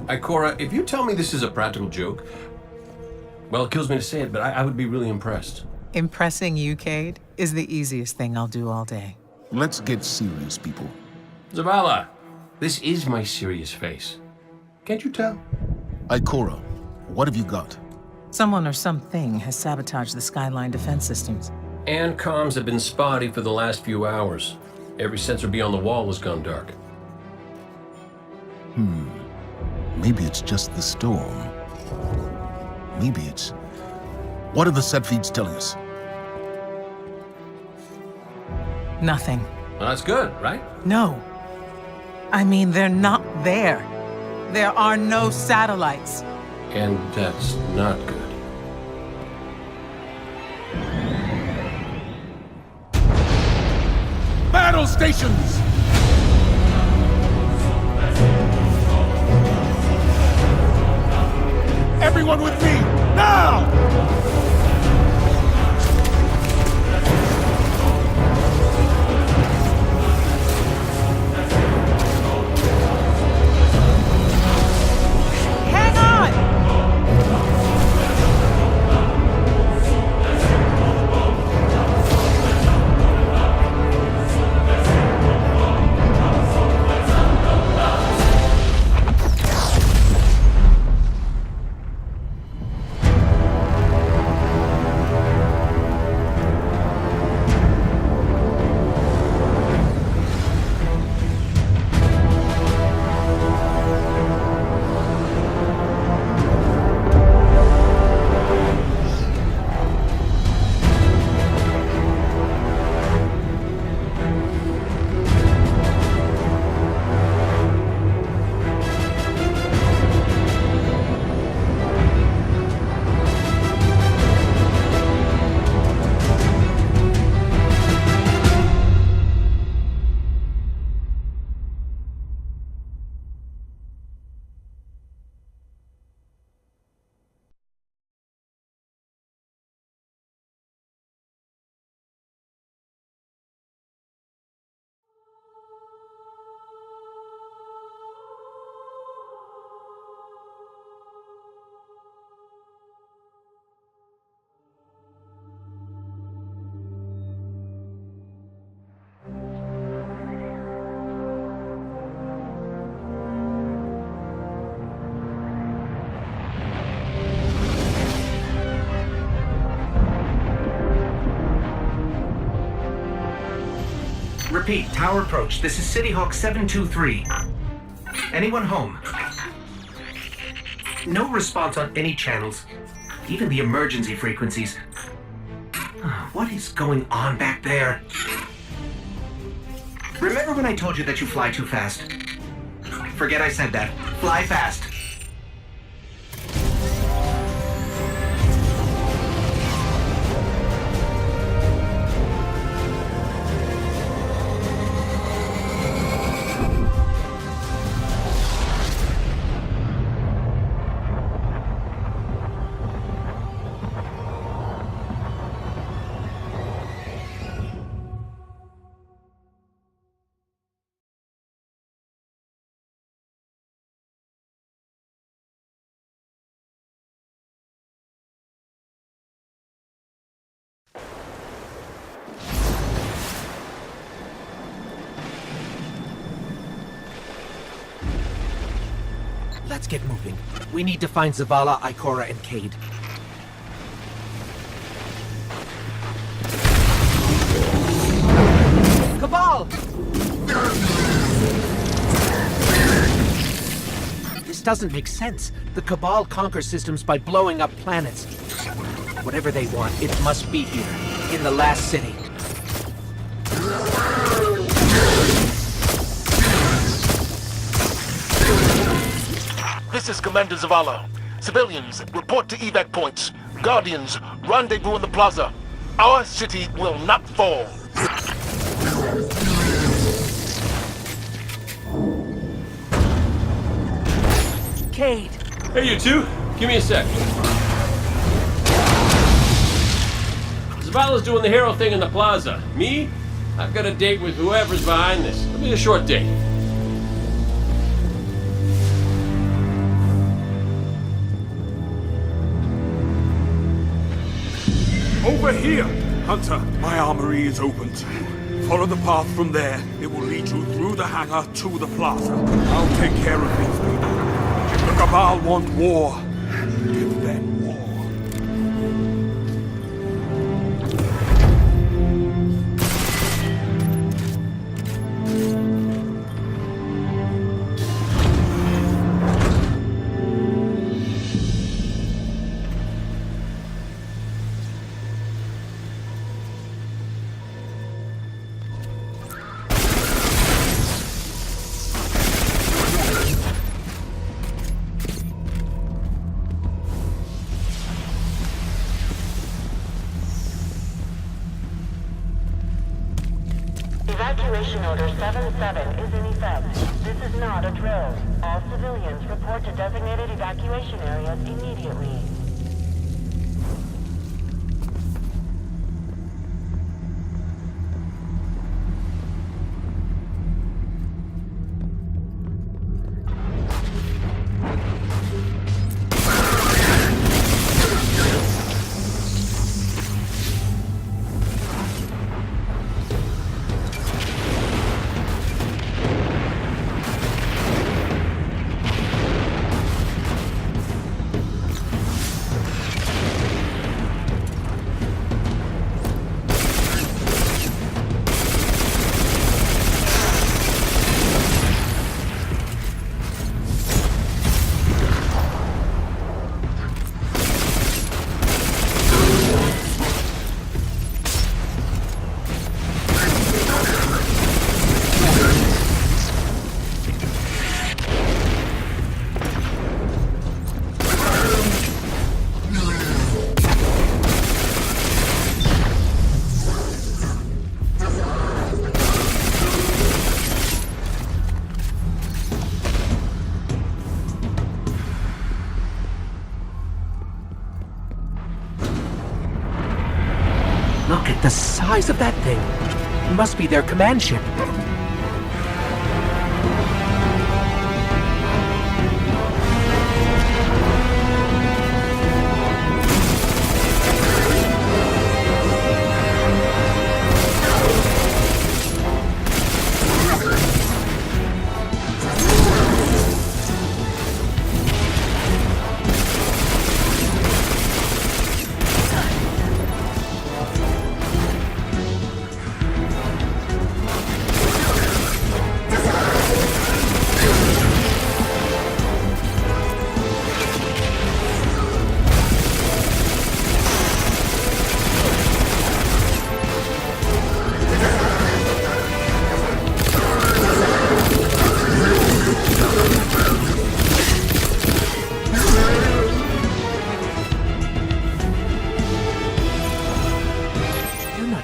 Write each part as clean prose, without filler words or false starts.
Ikora, if you tell me this is a practical joke, well, it kills me to say it, but I would be really impressed. Impressing you, Cade, is the easiest thing I'll do all day. Let's get serious, people. Zavala, this is my serious face. Can't you tell? Ikora, what have you got? Someone or something has sabotaged the Skyline defense systems. And comms have been spotty for the last few hours. Every sensor beyond the wall has gone dark. Maybe it's just the storm. Maybe it's... What are the set feeds telling us? Nothing. Well, that's good, right? No. I mean, they're not there. There are no satellites. And that's not good. Battle stations! Everyone with me, now! Hang on! Repeat, tower approach. This is City Hawk 723. Anyone home? No response on any channels, even the emergency frequencies. What is going on back there? Remember when I told you that you fly too fast? Forget I said that. Fly fast. Let's get moving. We need to find Zavala, Ikora, and Cade. Cabal! This doesn't make sense. The Cabal conquer systems by blowing up planets. Whatever they want, it must be here, in the last city. This is Commander Zavala. Civilians, report to evac points. Guardians, rendezvous in the plaza. Our city will not fall. Cade! Hey, you two. Give me a sec. Zavala's doing the hero thing in the plaza. Me? I've got a date with whoever's behind this. It'll be a short date. Over here! Hunter, my armory is open to you. Follow the path from there. It will lead you through the hangar to the plaza. I'll take care of these people. If the Cabal want war, give them war. Evacuation Order 77 is in effect. This is not a drill. All civilians report to designated evacuation areas immediately. Look at the size of that thing. It must be their command ship.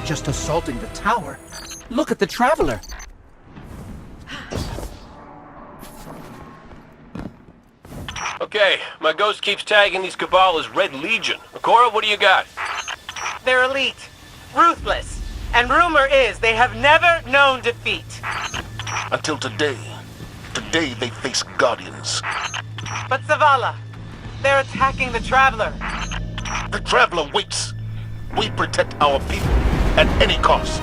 Just assaulting the tower. Look at the Traveler. Okay, my ghost keeps tagging these Cabal as Red Legion. Ikora, what do you got? They're elite, ruthless, and rumor is they have never known defeat. Until today. Today they face Guardians. But Zavala, they're attacking the Traveler. The Traveler waits. We protect our people at any cost.